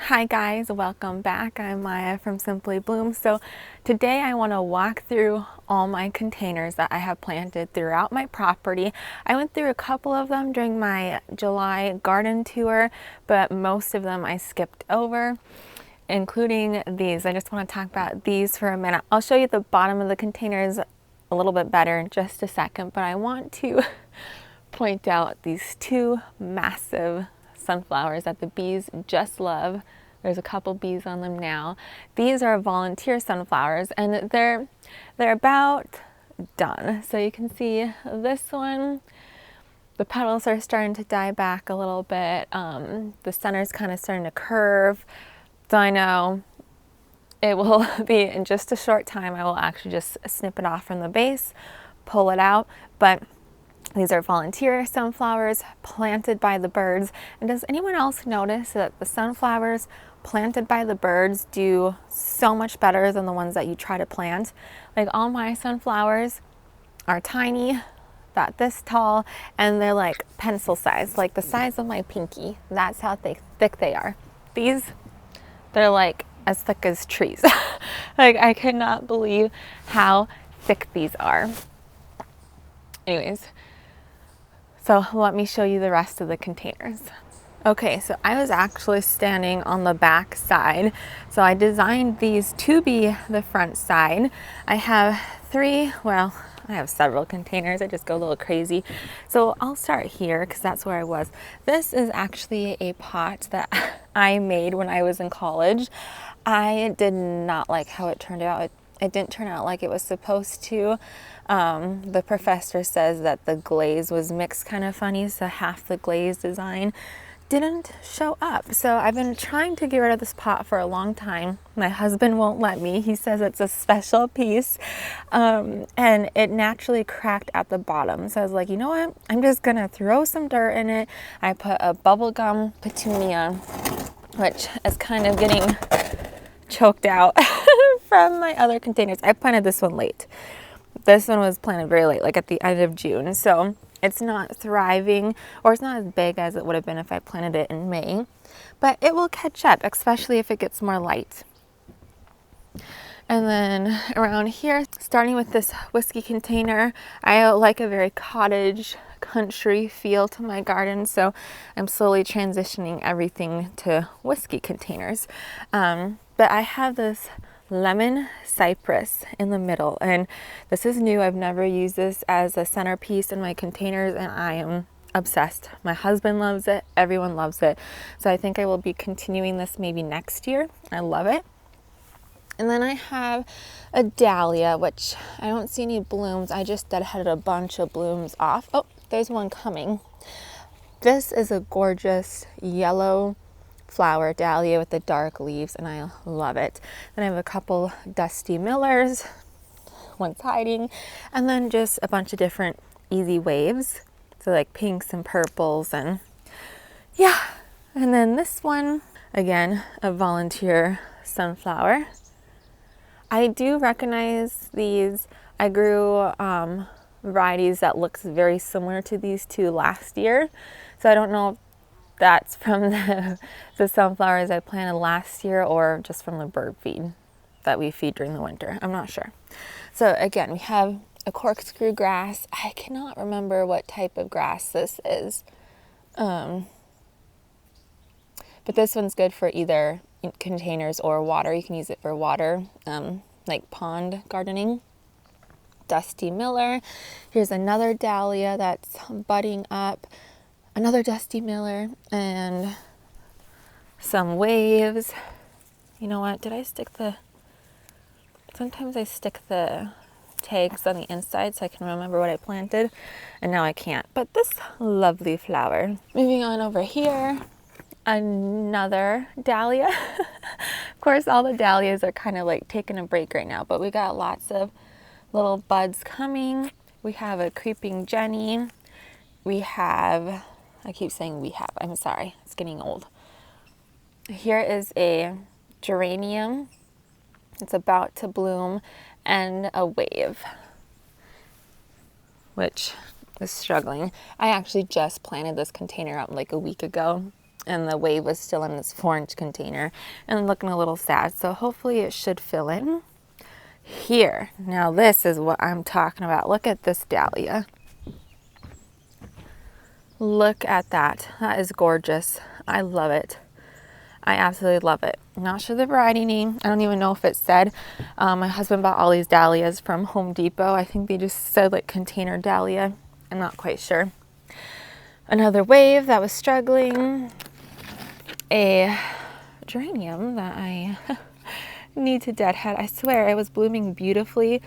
Hi guys, welcome back. I'm Maya from Simply Bloom. So today I want to walk through all my containers that I have planted throughout my property. I went through a couple of them during my July garden tour, but most of them I skipped over, including these. I just want to talk about these for a minute. I'll show you the bottom of the containers a little bit better in just a second, but I want to point out these two massive sunflowers that the bees just love. There's a couple bees on them now. These are volunteer sunflowers and they're about done. So you can see this one, the petals are starting to die back a little bit. The center's kind of starting to curve. So I know it will be in just a short time. I will actually just snip it off from the base, pull it out, but these are volunteer sunflowers planted by the birds. And does anyone else notice that the sunflowers planted by the birds do so much better than the ones that you try to plant? Like all my sunflowers are tiny, about this tall, and they're like pencil size, like the size of my pinky. That's how thick they are. These, they're like as thick as trees. Like I could not believe how thick these are. Anyways, so let me show you the rest of the containers. Okay, so I was actually standing on the back side. So I designed these to be the front side. I have I have several containers. I just go a little crazy. So I'll start here because that's where I was. This is actually a pot that I made when I was in college. I did not like how it turned out. It didn't turn out like it was supposed to. The professor says that the glaze was mixed kind of funny, so half the glaze design didn't show up. So I've been trying to get rid of this pot for a long time. My husband won't let me. He says it's a special piece, and it naturally cracked at the bottom. So I was like, you know what? I'm just gonna throw some dirt in it. I put a bubblegum petunia, which is kind of getting choked out from my other containers. I planted this one late. This one was planted very late, like at the end of June. So it's not thriving, or it's not as big as it would have been if I planted it in May, but it will catch up, especially if it gets more light. And then around here, starting with this whiskey container, I like a very cottage country feel to my garden, so I'm slowly transitioning everything to whiskey containers. But I have this lemon cypress in the middle, and this is new. I've never used this as a centerpiece in my containers, and I am obsessed. My husband loves it. Everyone loves it. So I think I will be continuing this maybe next year. I love it. And then I have a dahlia, which I don't see any blooms. I just deadheaded a bunch of blooms off. Oh, there's one coming. This is a gorgeous yellow flower dahlia with the dark leaves, and I love it. Then I have a couple dusty millers, one's hiding, and then just a bunch of different easy waves. So like pinks and purples, and yeah. And then this one, again, a volunteer sunflower. I do recognize these. I grew varieties that looks very similar to these two last year. So I don't know if that's from the sunflowers I planted last year or just from the bird feed that we feed during the winter. I'm not sure. So again, we have a corkscrew grass. I cannot remember what type of grass this is. But this one's good for either containers or water. You can use it for water, like pond gardening. Dusty miller. Here's another dahlia that's budding up. Another dusty miller and some waves. You know what? Sometimes I stick the tags on the inside so I can remember what I planted, and now I can't. But this lovely flower. Moving on over here, another dahlia. Of course, all the dahlias are kind of like taking a break right now, but we got lots of little buds coming. We have a creeping Jenny. I'm sorry, it's getting old. Here is a geranium. It's about to bloom, and a wave, which is struggling. I actually just planted this container up like a week ago. and the wave was still in this 4-inch container and looking a little sad. So hopefully it should fill in here. Now this is what I'm talking about. Look at this dahlia. Look at that. That is gorgeous. I love it. I absolutely love it. I'm not sure the variety name. I don't even know if it said. My husband bought all these dahlias from Home Depot. I think they just said like container dahlia. I'm not quite sure. Another wave that was struggling. A geranium that I need to deadhead. I swear it was blooming beautifully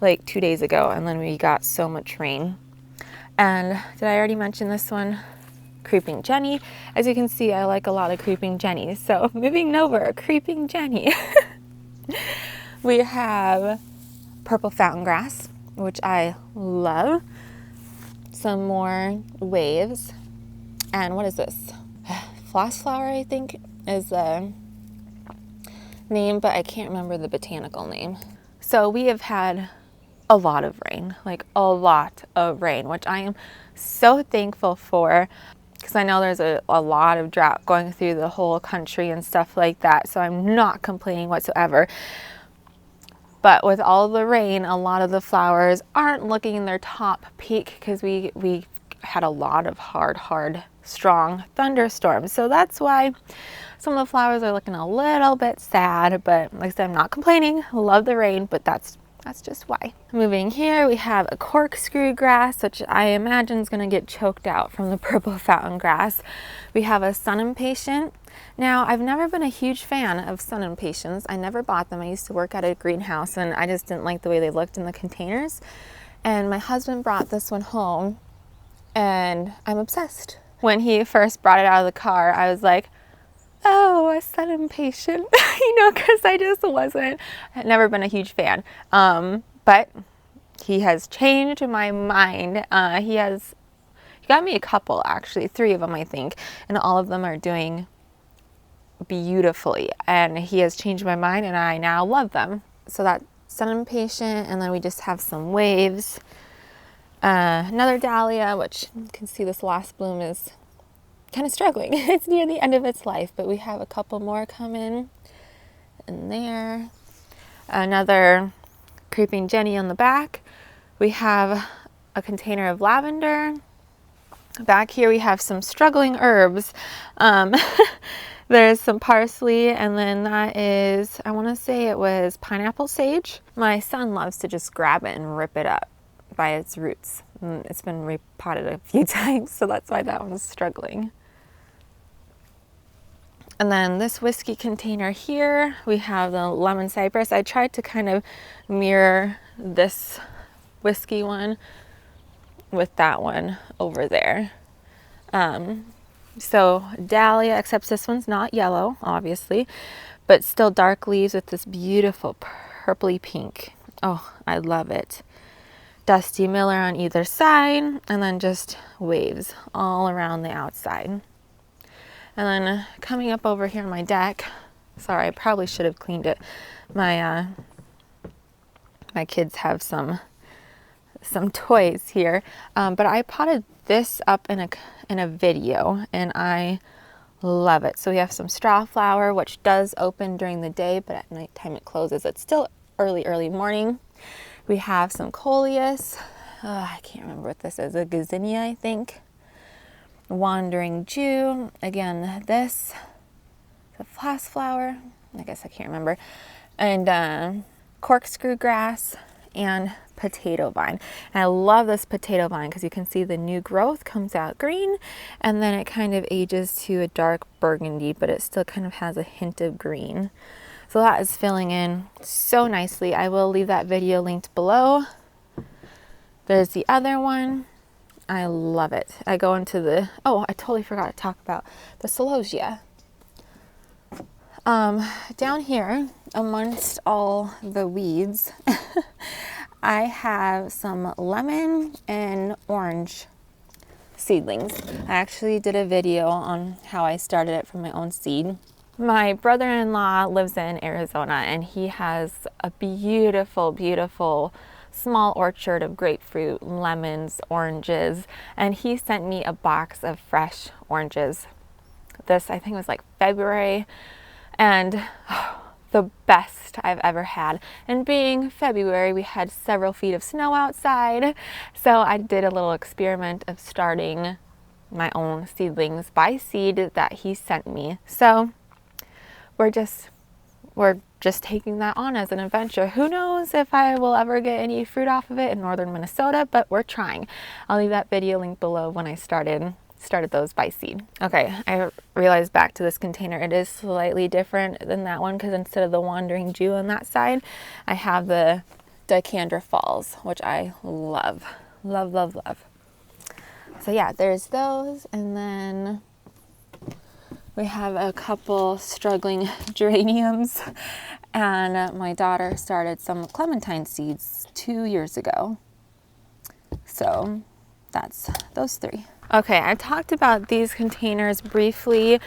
like 2 days ago, and then we got so much rain. And did I already mention this one? Creeping Jenny. As you can see, I like a lot of creeping Jennies. So moving over, creeping Jenny. We have purple fountain grass, which I love. Some more waves. And what is this? Floss flower, I think, is the name, but I can't remember the botanical name. So we have had a lot of rain, like a lot of rain, which I am so thankful for, because I know there's a lot of drought going through the whole country and stuff like that. So I'm not complaining whatsoever. But with all the rain, a lot of the flowers aren't looking in their top peak because we had a lot of hard, strong thunderstorms. So that's why some of the flowers are looking a little bit sad. But like I said, I'm not complaining. I love the rain, but that's just why. Moving here, we have a corkscrew grass, which I imagine is going to get choked out from the purple fountain grass. We have a sun impatient. Now, I've never been a huge fan of sun impatiens. I never bought them. I used to work at a greenhouse and I just didn't like the way they looked in the containers. And my husband brought this one home and I'm obsessed. When he first brought it out of the car, I was like, oh, a sun impatient, because I just wasn't, I'd never been a huge fan. But he has changed my mind. He got me a couple, actually, 3 of them, I think, and all of them are doing beautifully. And he has changed my mind and I now love them. So that sun impatient, and then we just have some waves. Another dahlia, which you can see this last bloom is kind of struggling. It's near the end of its life, but we have a couple more come in there. Another creeping Jenny on the back. We have a container of lavender. Back here we have some struggling herbs. There's some parsley, and then that is, I want to say it was pineapple sage. My son loves to just grab it and rip it up by its roots. It's been repotted a few times, so that's why that one's struggling. And then this whiskey container here, we have the lemon cypress. I tried to kind of mirror this whiskey one with that one over there. So dahlia, except this one's not yellow, obviously, but still dark leaves with this beautiful purpley pink. Oh, I love it. Dusty Miller on either side, and then just waves all around the outside. And then coming up over here on my deck, sorry, I probably should have cleaned it. My kids have some toys here, but I potted this up in a video, and I love it. So we have some straw flower, which does open during the day, but at nighttime it closes. It's still early morning. We have some coleus. I can't remember what this is. A gazania, I think. Wandering Jew. Again, this is a floss flower. I guess I can't remember. And corkscrew grass and potato vine. And I love this potato vine because you can see the new growth comes out green, and then it kind of ages to a dark burgundy, but it still kind of has a hint of green. So that is filling in so nicely. I will leave that video linked below. There's the other one. I love it. I go into the, oh, I totally forgot to talk about the celosia. Down here, amongst all the weeds, I have some lemon and orange seedlings. I actually did a video on how I started it from my own seed. My brother-in-law lives in Arizona, and he has a beautiful, beautiful small orchard of grapefruit, lemons, oranges, and he sent me a box of fresh oranges this, I think it was like February, and the best I've ever had. And being February, we had several feet of snow outside, so I did a little experiment of starting my own seedlings by seed that he sent me. So we're just taking that on as an adventure. Who knows if I will ever get any fruit off of it in northern Minnesota, but we're trying. I'll leave that video link below when I started those by seed. Okay, I realized back to this container, it is slightly different than that one because instead of the Wandering Jew on that side, I have the Dicandra Falls, which I love. Love, love, love. So yeah, there's those, and then we have a couple struggling geraniums, and my daughter started some clementine seeds 2 years ago. So that's those three. Okay, I talked about these containers briefly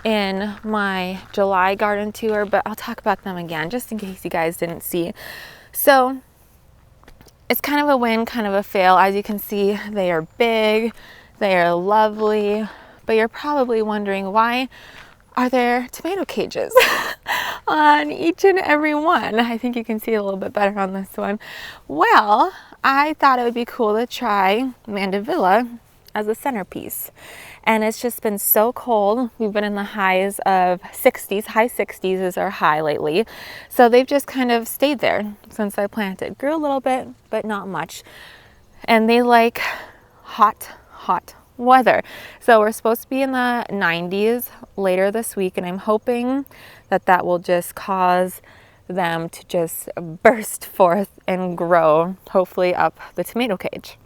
in my July garden tour, but I'll talk about them again just in case you guys didn't see. So it's kind of a win, kind of a fail. As you can see, they are big, they are lovely, but you're probably wondering, why are there tomato cages on each and every one? I think you can see a little bit better on this one. Well, I thought it would be cool to try Mandevilla as a centerpiece. And it's just been so cold. We've been in the highs of 60s. High 60s is our high lately. So they've just kind of stayed there since I planted. Grew a little bit, but not much. And they like hot weather. So we're supposed to be in the 90s later this week, and I'm hoping that that will just cause them to just burst forth and grow, hopefully up the tomato cage.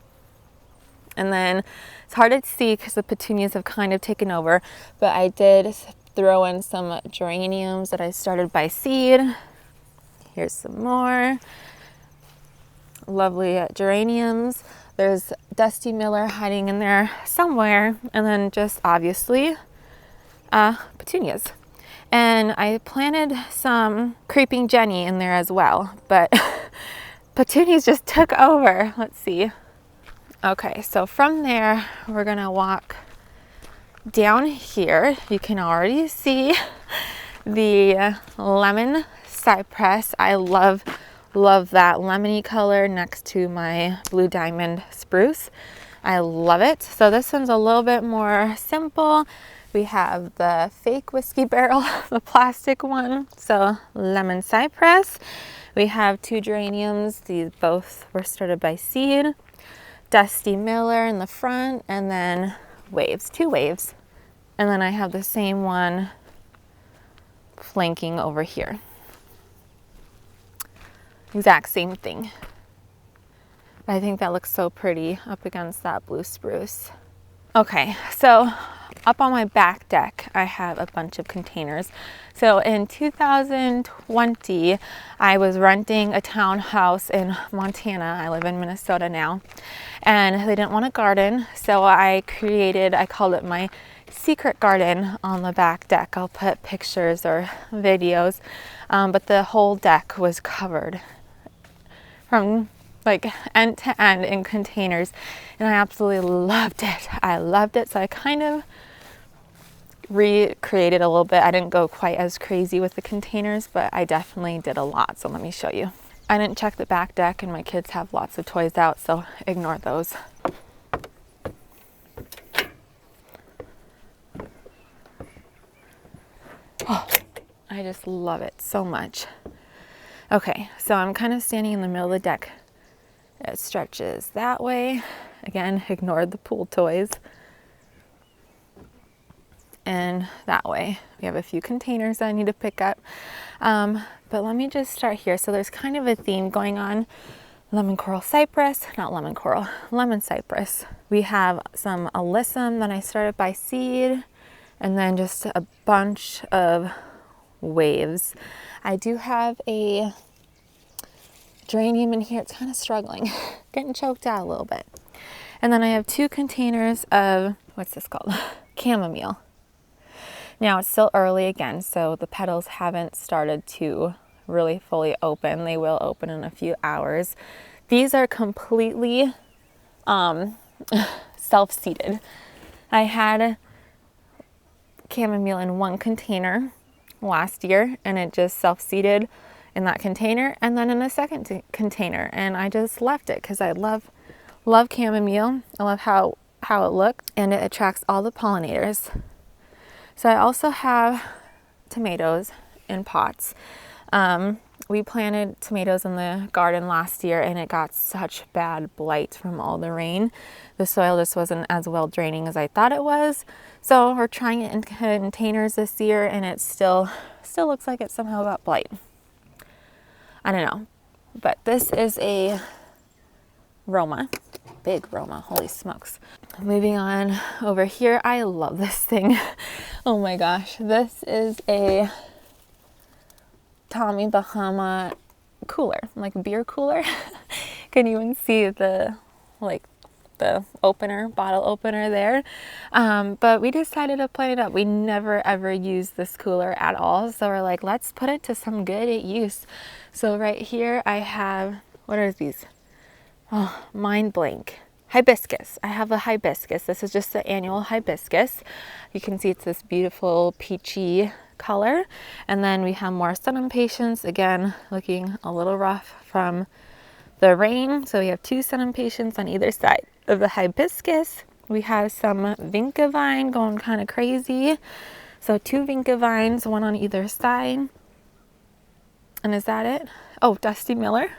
And then it's hard to see because the petunias have kind of taken over, but I did throw in some geraniums that I started by seed. Here's some more lovely geraniums. There's Dusty Miller hiding in there somewhere, and then just obviously petunias. And I planted some Creeping Jenny in there as well, but petunias just took over. Let's see. Okay, so from there, we're gonna walk down here. You can already see the lemon cypress. I love that lemony color next to my blue diamond spruce. I love it. So this one's a little bit more simple. We have the fake whiskey barrel, the plastic one. So lemon cypress. We have 2 geraniums. These both were started by seed. Dusty Miller in the front, and then waves, 2 waves. And then I have the same one flanking over here. Exact same thing. I think that looks so pretty up against that blue spruce. Okay, so up on my back deck, I have a bunch of containers. So in 2020, I was renting a townhouse in Montana. I live in Minnesota now, and they didn't want a garden. So I called it my secret garden on the back deck. I'll put pictures or videos, but the whole deck was covered from like end to end in containers, and I absolutely loved it. I loved it. So I kind of recreated a little bit. I didn't go quite as crazy with the containers, but I definitely did a lot. So let me show you. I didn't check the back deck, and my kids have lots of toys out, so ignore those. Oh, I just love it so much. Okay, so I'm kind of standing in the middle of the deck. It stretches that way. Again, ignore the pool toys. And that way. We have a few containers that I need to pick up. But let me just start here. So there's kind of a theme going on. Lemon cypress. We have some alyssum that I started by seed, and then just a bunch of waves. I do have a geranium in here. It's kind of struggling, getting choked out a little bit. And then I have 2 containers of, what's this called? Chamomile. Now it's still early again, so the petals haven't started to really fully open. They will open in a few hours. These are completely self-seeded. I had chamomile in one container last year, and it just self-seeded in that container and then in a second container, and I just left it because I love chamomile. I love how it looks, and it attracts all the pollinators. So I also have tomatoes in pots. We planted tomatoes in the garden last year, and it got such bad blight from all the rain. The soil just wasn't as well draining as I thought it was. So we're trying it in containers this year, and it still looks like it somehow got blight. I don't know. But this is a Roma, big Roma, holy smokes. Moving on over here, I love this thing. Oh my gosh, this is a Tommy Bahama cooler, like beer cooler. Can you even see the bottle opener there? But we decided to plant it up. We never ever use this cooler at all, so we're like, let's put it to some good use. So right here I have, what are these? Oh, mind blank. Hibiscus. I have a hibiscus. This is just the annual hibiscus. You can see it's this beautiful peachy color. And then we have more sun impatiens, again looking a little rough from the rain. So we have 2 sun impatiens on either side of the hibiscus. We have some vinca vine going kind of crazy. So 2 vinca vines, one on either side. And is that it? Oh, Dusty Miller.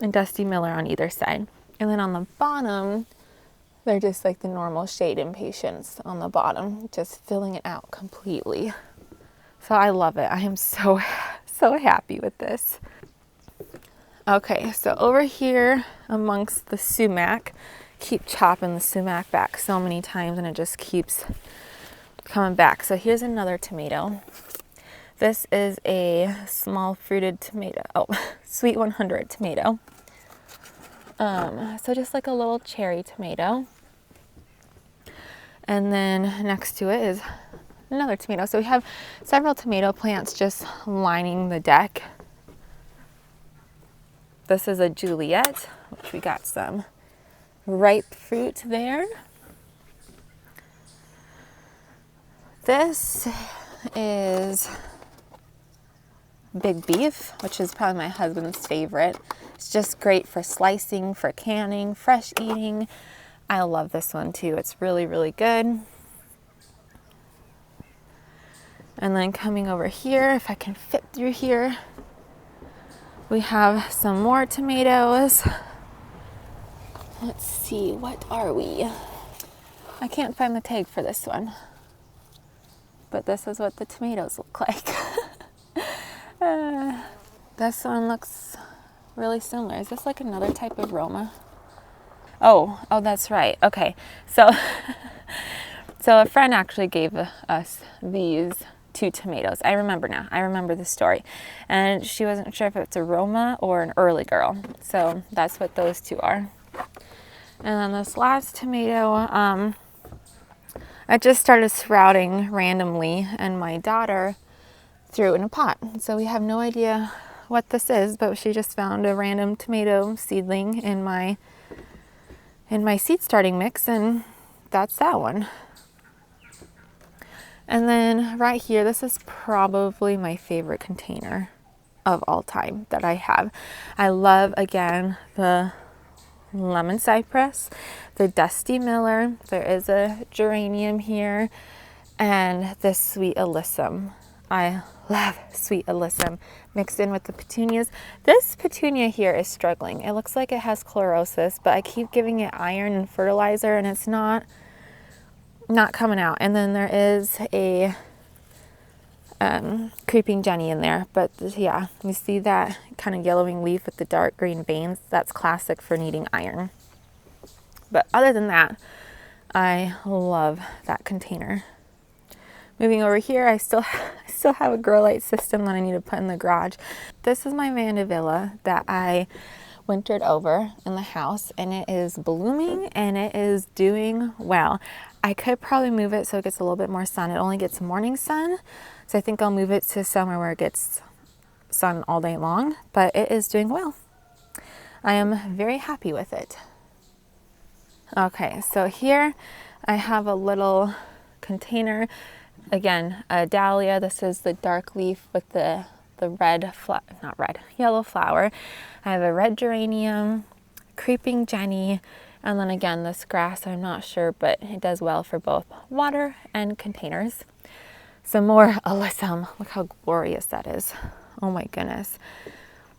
And Dusty Miller on either side. And then on the bottom, they're just like the normal shade impatiens on the bottom, just filling it out completely. So I love it. I am so happy with this. Okay, so over here amongst the sumac, keep chopping the sumac back so many times and it just keeps coming back. So here's another tomato. This is a small fruited tomato. Oh, Sweet 100 tomato. So just like a little cherry tomato. And then next to it is another tomato. So we have several tomato plants just lining the deck. This is a Juliet, which we got some ripe fruit there. This is Big Beef, which is probably my husband's favorite. It's just great for slicing, for canning, fresh eating. I love this one too. It's really, really good. And then coming over here, if I can fit through here, we have some more tomatoes. Let's see, what are we? I can't find the tag for this one, but this is what the tomatoes look like. This one looks really similar. Is this like another type of Roma? Oh, that's right. Okay, so a friend actually gave us these 2 tomatoes. I remember now. I remember the story, and she wasn't sure if it's a Roma or an early girl. So that's what those 2 are. And then this last tomato, I just started sprouting randomly, and my daughter threw it in a pot. So we have no idea what this is, but she just found a random tomato seedling in my seed starting mix, and that's that one. And then right here, this is probably my favorite container of all time that I have. I love, again, the lemon cypress, the Dusty Miller, there is a geranium here, and this Sweet Alyssum. I love Sweet Alyssum mixed in with the petunias. This petunia here is struggling. It looks like it has chlorosis, but I keep giving it iron and fertilizer, and it's not coming out. And then there is a creeping Jenny in there, but yeah, you see that kind of yellowing leaf with the dark green veins? That's classic for needing iron. But other than that, I love that container. Moving over here, I still have a grow light system that I need to put in the garage. This is my mandevilla that I wintered over in the house, and it is blooming and it is doing well. I could probably move it so it gets a little bit more sun. It only gets morning sun, so I think I'll move it to somewhere where it gets sun all day long, but it is doing well. I am very happy with it. Okay, so here I have a little container again, a dahlia. This is the dark leaf with the yellow flower. I have a red geranium, creeping Jenny, and then again this grass, I'm not sure, but it does well for both water and containers. Some more alyssum. Look how glorious that is. Oh my goodness.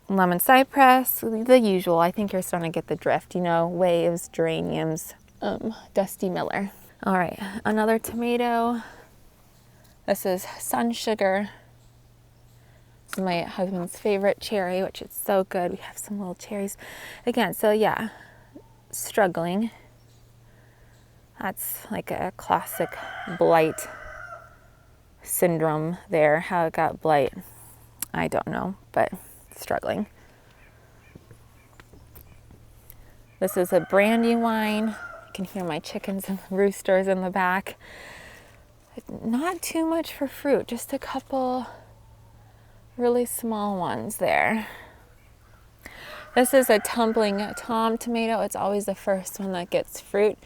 Lemon cypress, the usual. I think you're starting to get the drift, you know, waves, geraniums, Dusty Miller. All right, another tomato. This is Sun Sugar. This is my husband's favorite cherry, which is so good. We have some little cherries. Again, so yeah, struggling. That's like a classic blight syndrome there. How it got blight, I don't know, but struggling. This is a Brandywine. You can hear my chickens and roosters in the back. Not too much for fruit, just a couple really small ones there. This is a tumbling Tom tomato. It's always the first one that gets fruit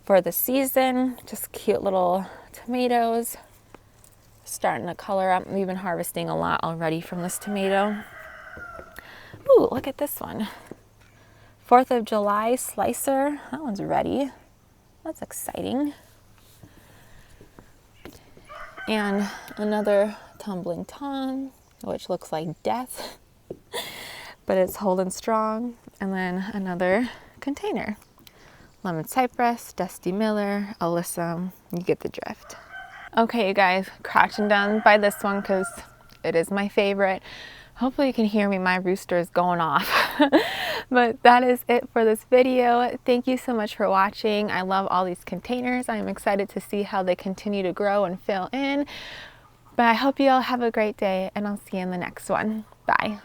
for the season. Just cute little tomatoes. Starting to color up. We've been harvesting a lot already from this tomato. Ooh, look at this one. 4th of July slicer. That one's ready. That's exciting. And another tumbling Tom, which looks like death, but it's holding strong. And then another container. Lemon cypress, Dusty Miller, alyssum. You get the drift. Okay, you guys, crouching down by this one because it is my favorite. Hopefully you can hear me, my rooster is going off. But that is it for this video. Thank you so much for watching. I love all these containers. I'm excited to see how they continue to grow and fill in. But I hope you all have a great day, and I'll see you in the next one. Bye.